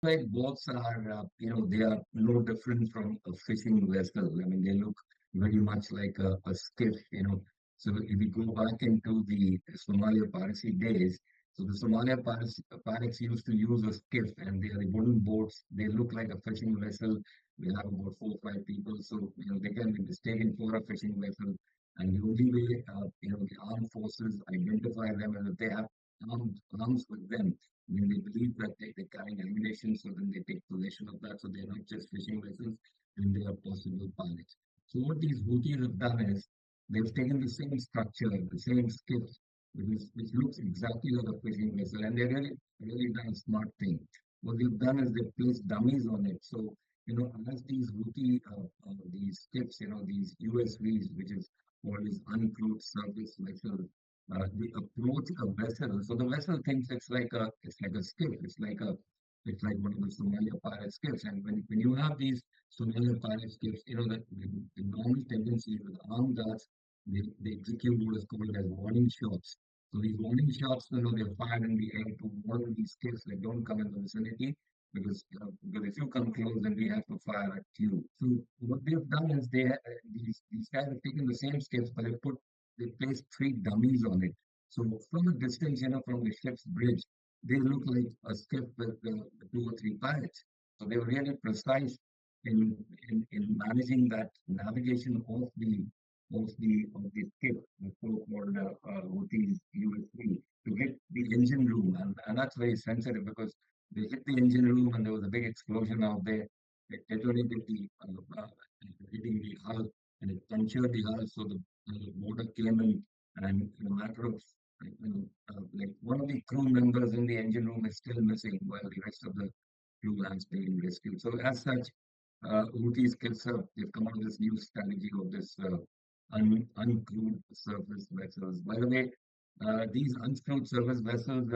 Like boats are, they are no different from a fishing vessel. I mean, they look very much like a skiff, So if we go back into the Somalia piracy days, so the Somalia pirates used to use a skiff, and they are wooden boats. They look like a fishing vessel. They have about 4 or 5 people, so they can be mistaken for a fishing vessel. And the only way, the armed forces identify them is if they have arms with them when they believe that they're carrying ammunition, so then they take possession of that. So they're not just fishing vessels, and they are possible pilots. So what these Houthis have done is they've taken the same structure, the same skiff, which looks exactly like a fishing vessel, and they really done a smart thing. What they've done is they've placed dummies on it. So as these Houthi, these skiffs, these USVs, which is called as uncrewed surface vessels, they approach a vessel. So the vessel thinks it's like a skiff. It's like one of the Somalia pirate skiffs. And when you have these Somalia pirate skiffs, that the normal tendency with armed guards, they execute what is called as warning shots. So these warning shots, they're fired in the air to warn these skiffs that don't come in the vicinity because if you come close, then we have to fire at you. So what they've done is these guys have taken the same skiffs, but they placed 3 dummies on it. So from a distance, from the ship's bridge, they look like a skiff with 2 or 3 pilots. So they were really precise in managing that navigation of the skip, the so-called Houthis USV, to hit the engine room, and that's very sensitive because they hit the engine room and there was a big explosion out there. It detonated hitting the hull, and it punctured the hull, so the water came in, and in a matter of like one of the crew members in the engine room is still missing, while the rest of the crew has been rescued. So as such, Houthis they've come out with this new strategy of this uncrewed surface vessels. By the way, these uncrewed surface vessels,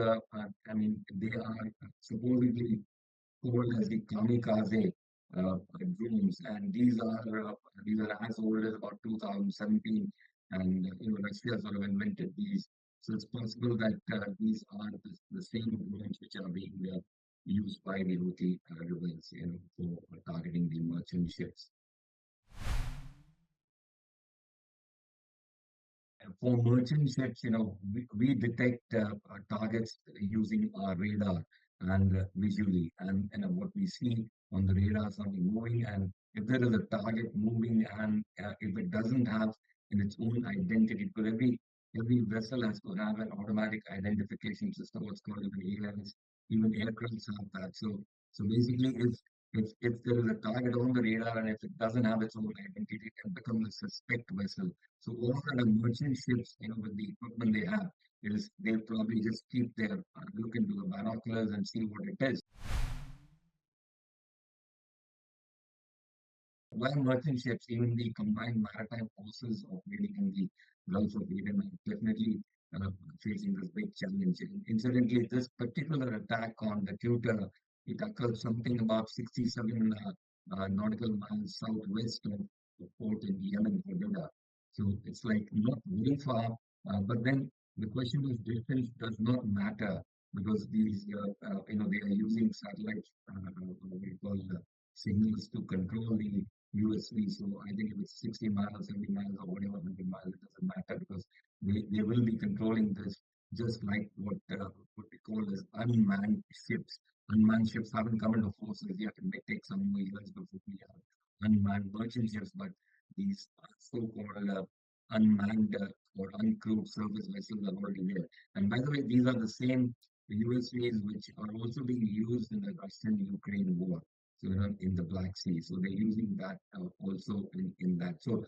I mean, they are supposedly called as the kamikaze drones, and these are as old as about 2017, and Russia sort of invented these. So it's possible that these are the same drones which are being used by the Houthi rebels, for targeting the merchant ships. For merchant ships, we detect targets using our radar and visually, and what we see on the radar something moving, and if there is a target moving, and if it doesn't have in its own identity, because every vessel has to have an automatic identification system, what's called even AIS, even aircrafts have that. So basically, if there is a target on the radar and if it doesn't have its own identity, it can become a suspect vessel. So all the merchant ships, with the equipment they have, they'll probably just keep their look into the binoculars and see what it is. While merchant ships, even the combined maritime forces operating in the Gulf of Aden are definitely facing this big challenge. And incidentally, this particular attack on the Tutor, it occurred something about 67 nautical miles southwest of the port in Yemen, Hodeidah. So it's like not very far, but then the question is distance does not matter because they are using satellites, what we call signals to control the USV. So I think if it's 60 miles, 70 miles, or whatever, 100 miles, it doesn't matter because they will be controlling this just like what we call as unmanned ships. Unmanned ships haven't come into forces yet. It may take some more years before we have unmanned merchant ships, but these so-called unmanned or uncrewed surface vessels are already there. And by the way, these are the same USVs which are also being used in the Russian-Ukraine war. So in the Black Sea. So they're using that also in that. So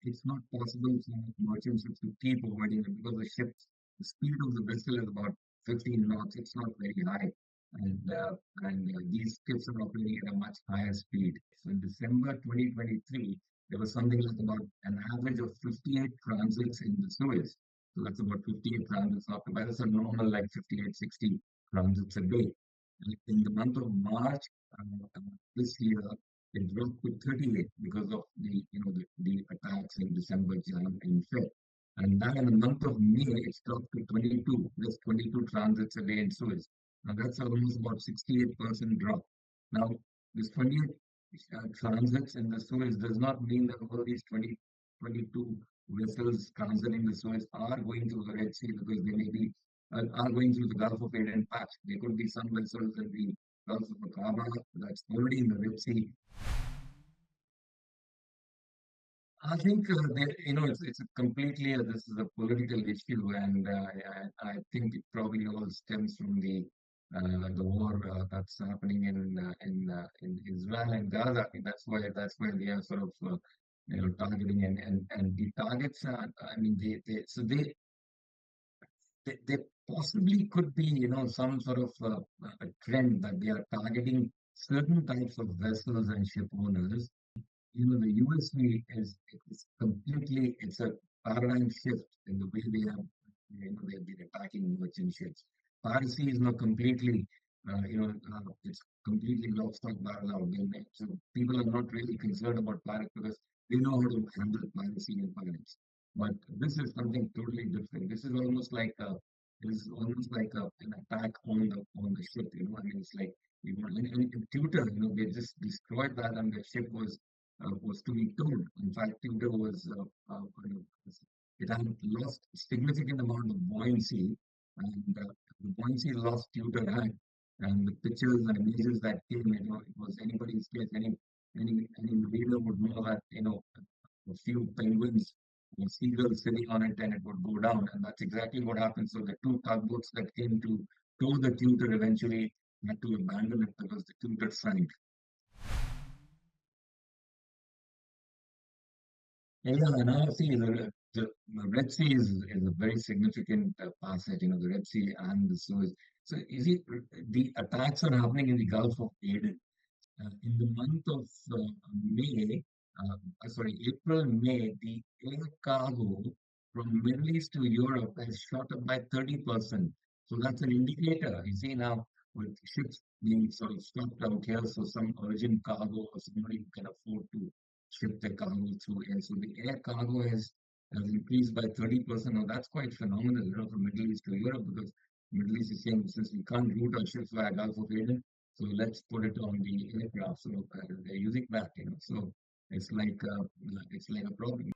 it's not possible for merchant ships to keep avoiding it because the speed of the vessel is about 15 knots. It's not very high, and these ships are operating at a much higher speed. So in December 2023, there was something like about an average of 58 transits in the Suez. So that's about 58 transits after. That's a normal like 58, 60 transits a day. In the month of March this year, it dropped to 38 because of the attacks in December, Jan, and Feb. And now in the month of May, it's dropped to 22, just 22 transits a day in Suez. Now that's almost about 68% drop. Now, this 28 transits in the Suez does not mean that all these 22 vessels transiting the Suez are going through the Red Sea because they may be are going through the Gulf of Aden patch. There could be some vessels in the Gulf of Aqaba that's already in the Red Sea. I think it's a completely this is a political issue, and I think it probably all stems from the war that's happening in Israel and Gaza. I mean, that's why they are sort of targeting and the targets are. I mean, they possibly could be some sort of a trend that they are targeting certain types of vessels and ship owners. The USV is completely, it's a paradigm shift in the way they've been attacking merchant ships. Piracy is now completely, it's completely lock, stock, barrel out. So people are not really concerned about pirates because they know how to handle piracy and pirates. But this is something totally different. This is almost like an attack on the ship. I mean, it's like in Twitter, they just destroyed that, and the ship was to be towed. In fact, Tudor it had lost significant amount of buoyancy, and the buoyancy loss Tudor had, and the pictures and images that came, it was anybody's guess. Any reader would know that a few penguins or seagulls sitting on it, and it would go down, and that's exactly what happened. So the two tugboats that came to tow the Tudor eventually had to abandon it because the Tudor sank. Yeah, now see the Red Sea is a very significant passage, the Red Sea and the Suez. So you see, the attacks are happening in the Gulf of Aden. In the month of May, April, May, the air cargo from Middle East to Europe has shot up by 30%. So that's an indicator. You see now with ships being sort of stopped out here, so some urgent cargo or somebody who can afford to ship their cargo through air. So the air cargo has increased by 30%. Now that's quite phenomenal, from Middle East to Europe because Middle East is saying since we can't route our ships via Gulf of Aden, so let's put it on the aircraft. So they're using that, So it's like a problem.